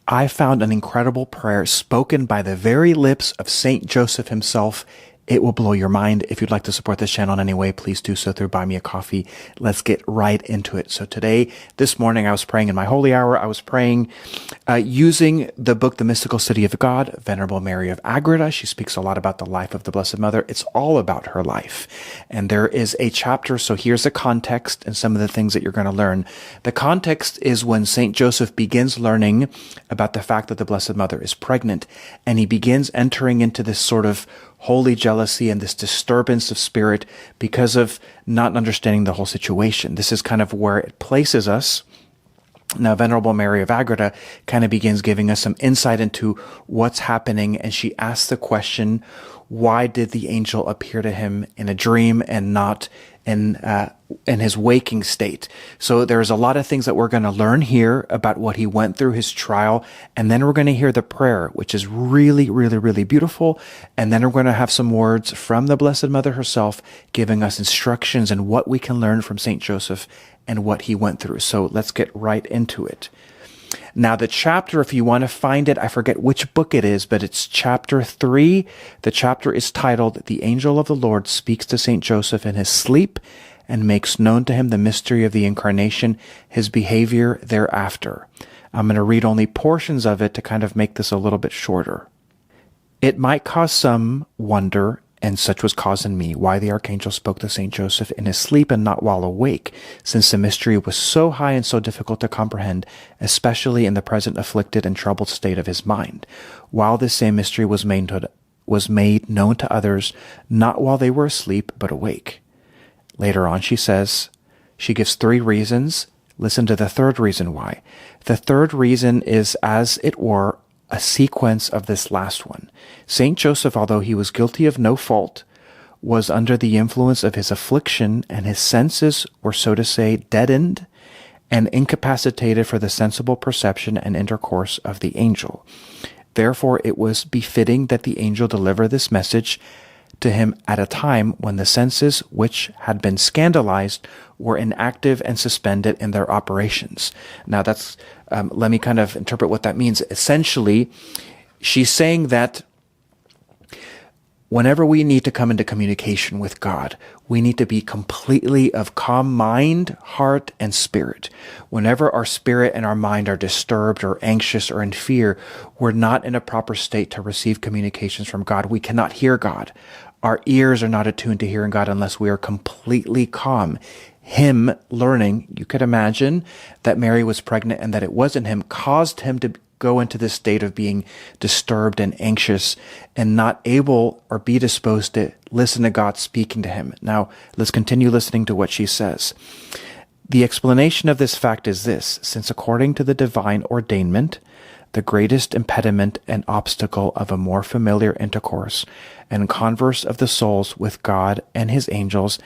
I found an incredible prayer spoken by the very lips of Saint Joseph himself. It will blow your mind. If you'd like to support this channel in any way, please do so through Buy Me a Coffee. Let's get right into it. So this morning, I was praying in my holy hour. I was praying using the book, The Mystical City of God, Venerable Mary of Agreda. She speaks a lot about the life of the Blessed Mother. It's all about her life. And there is a chapter. So here's the context and some of the things that you're going to learn. The context is when Saint Joseph begins learning about the fact that the Blessed Mother is pregnant. And he begins entering into this sort of holy jealousy and this disturbance of spirit because of not understanding the whole situation. This is kind of where it places us. Now, Venerable Mary of Agreda kind of begins giving us some insight into what's happening, and she asks the question, why did the angel appear to him in a dream and not in his waking state? So there's a lot of things that we're going to learn here about what he went through, his trial, and then we're going to hear the prayer, which is really, really, really beautiful. And then we're going to have some words from the Blessed Mother herself giving us instructions and what we can learn from Saint Joseph and what he went through. So let's get right into it. Now, the chapter, if you want to find it, I forget which book it is, but it's chapter 3. The chapter is titled, The Angel of the Lord Speaks to Saint Joseph in His Sleep and Makes Known to Him the Mystery of the Incarnation, His Behavior Thereafter. I'm going to read only portions of it to kind of make this a little bit shorter. It might cause some wonder, and such was caused in me, why the archangel spoke to Saint Joseph in his sleep and not while awake, since the mystery was so high and so difficult to comprehend, especially in the present afflicted and troubled state of his mind, while this same mystery was made known to others, not while they were asleep, but awake. Later on, she gives 3 reasons. Listen to the third reason why. The third reason is, as it were, a sequence of this last one. Saint Joseph, although he was guilty of no fault, was under the influence of his affliction, and his senses were, so to say, deadened and incapacitated for the sensible perception and intercourse of the angel. Therefore, it was befitting that the angel deliver this message to him at a time when the senses, which had been scandalized, were inactive and suspended in their operations. Now, let me kind of interpret what that means. Essentially, she's saying that whenever we need to come into communication with God, we need to be completely of calm mind, heart, and spirit. Whenever our spirit and our mind are disturbed or anxious or in fear, we're not in a proper state to receive communications from God. We cannot hear God. Our ears are not attuned to hearing God unless we are completely calm. Him learning, you could imagine that Mary was pregnant and that it wasn't him, caused him to go into this state of being disturbed and anxious and not able or be disposed to listen to God speaking to him. Now, let's continue listening to what she says. The explanation of this fact is this: since according to the divine ordainment, the greatest impediment and obstacle of a more familiar intercourse and converse of the souls with God and his angels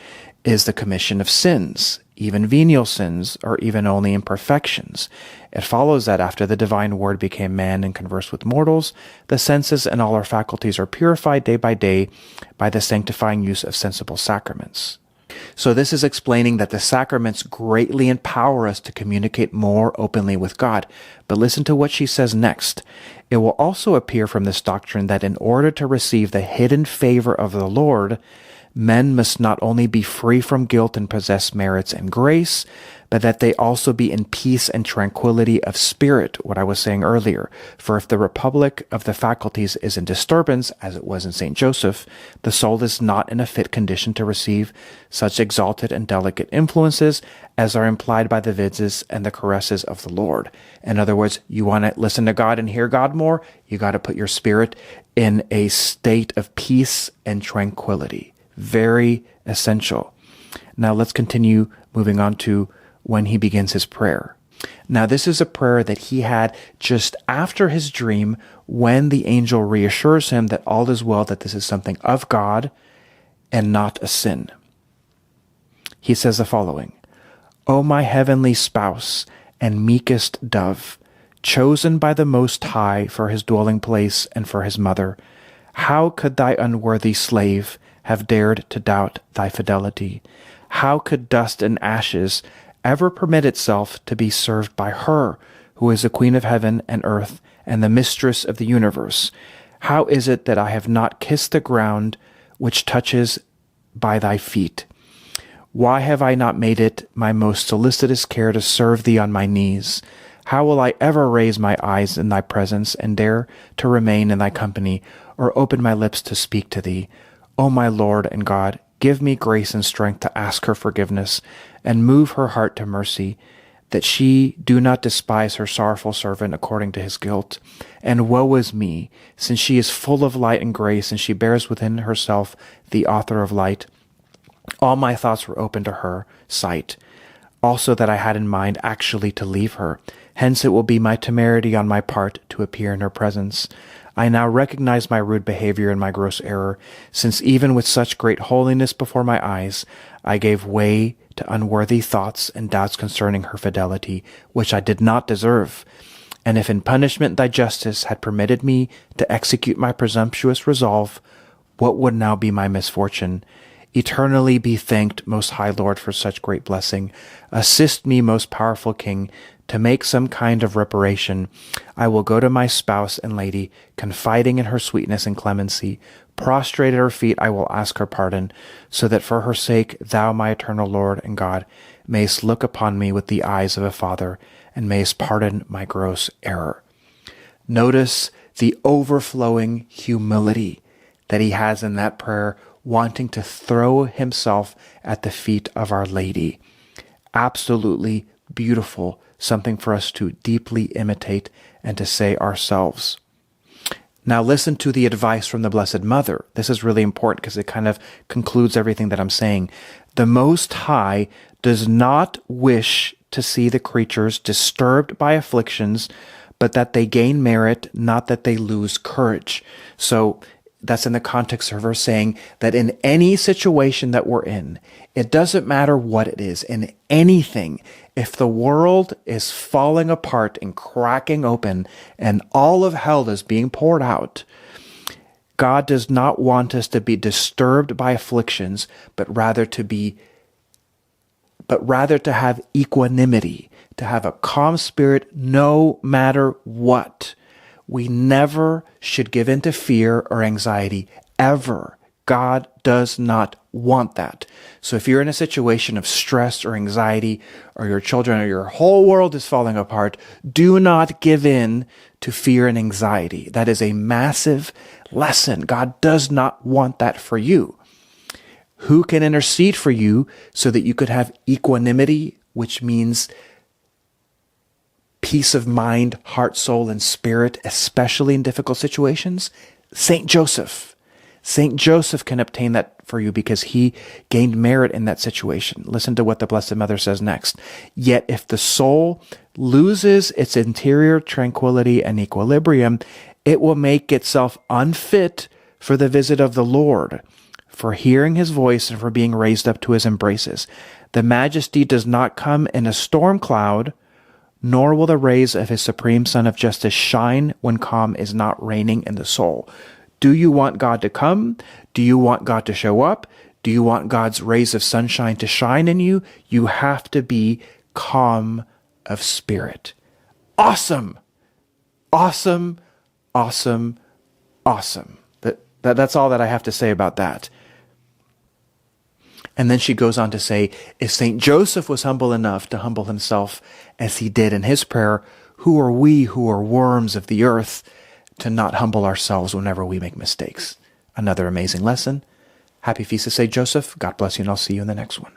is the commission of sins, even venial sins, or even only imperfections. It follows that after the divine word became man and conversed with mortals, the senses and all our faculties are purified day by the sanctifying use of sensible sacraments. So this is explaining that the sacraments greatly empower us to communicate more openly with God. But listen to what she says next. It will also appear from this doctrine that in order to receive the hidden favor of the Lord, men must not only be free from guilt and possess merits and grace, but that they also be in peace and tranquility of spirit, what I was saying earlier. For if the republic of the faculties is in disturbance, as it was in Saint Joseph, the soul is not in a fit condition to receive such exalted and delicate influences as are implied by the visits and the caresses of the Lord. In other words, you want to listen to God and hear God more, you got to put your spirit in a state of peace and tranquility. Very essential. Now let's continue moving on to when he begins his prayer. Now this is a prayer that he had just after his dream when the angel reassures him that all is well, that this is something of God and not a sin. He says the following: O my heavenly spouse and meekest dove, chosen by the Most High for his dwelling place and for his mother, how could thy unworthy slave have dared to doubt thy fidelity? How could dust and ashes ever permit itself to be served by her who is the queen of heaven and earth and the mistress of the universe, how is it that I have not kissed the ground which touches by thy feet? Why have I not made it my most solicitous care to serve thee on my knees? How will I ever raise my eyes in thy presence and dare to remain in thy company, or open my lips to speak to thee? O my Lord and God, give me grace and strength to ask her forgiveness, and move her heart to mercy, that she do not despise her sorrowful servant according to his guilt. And woe is me, since she is full of light and grace, and she bears within herself the author of light. All my thoughts were open to her sight, also that I had in mind actually to leave her. Hence it will be my temerity on my part to appear in her presence. I now recognize my rude behavior and my gross error, since even with such great holiness before my eyes, I gave way to unworthy thoughts and doubts concerning her fidelity, which I did not deserve. And if in punishment thy justice had permitted me to execute my presumptuous resolve, what would now be my misfortune? Eternally be thanked, most high Lord, for such great blessing. Assist me, most powerful King, to make some kind of reparation. I will go to my spouse and lady, confiding in her sweetness and clemency. Prostrate at her feet, I will ask her pardon, so that for her sake thou, my eternal Lord and God, mayst look upon me with the eyes of a father, and mayst pardon my gross error. Notice the overflowing humility that he has in that prayer, wanting to throw himself at the feet of Our Lady. Absolutely beautiful, something for us to deeply imitate and to say ourselves. Now listen to the advice from the Blessed Mother. This is really important because it kind of concludes everything that I'm saying. The Most High does not wish to see the creatures disturbed by afflictions, but that they gain merit, not that they lose courage. So that's in the context of her saying that in any situation that we're in, it doesn't matter what it is, in anything, if the world is falling apart and cracking open and all of hell is being poured out, God does not want us to be disturbed by afflictions, but rather to have equanimity, to have a calm spirit no matter what. We never should give in to fear or anxiety, ever. God does not want that. So if you're in a situation of stress or anxiety, or your children or your whole world is falling apart, do not give in to fear and anxiety. That is a massive lesson. God does not want that for you. Who can intercede for you so that you could have equanimity, which means peace of mind, heart, soul, and spirit, especially in difficult situations? Saint Joseph. Saint Joseph can obtain that for you because he gained merit in that situation. Listen to what the Blessed Mother says next. Yet if the soul loses its interior tranquility and equilibrium, it will make itself unfit for the visit of the Lord, for hearing his voice and for being raised up to his embraces. The Majesty does not come in a storm cloud, nor will the rays of his supreme Sun of Justice shine when calm is not reigning in the soul. Do you want God to come? Do you want God to show up? Do you want God's rays of sunshine to shine in you? You have to be calm of spirit. Awesome! Awesome, awesome, awesome. That's all that I have to say about that. And then she goes on to say, if St. Joseph was humble enough to humble himself as he did in his prayer, who are we who are worms of the earth to not humble ourselves whenever we make mistakes? Another amazing lesson. Happy Feast of St. Joseph. God bless you, and I'll see you in the next one.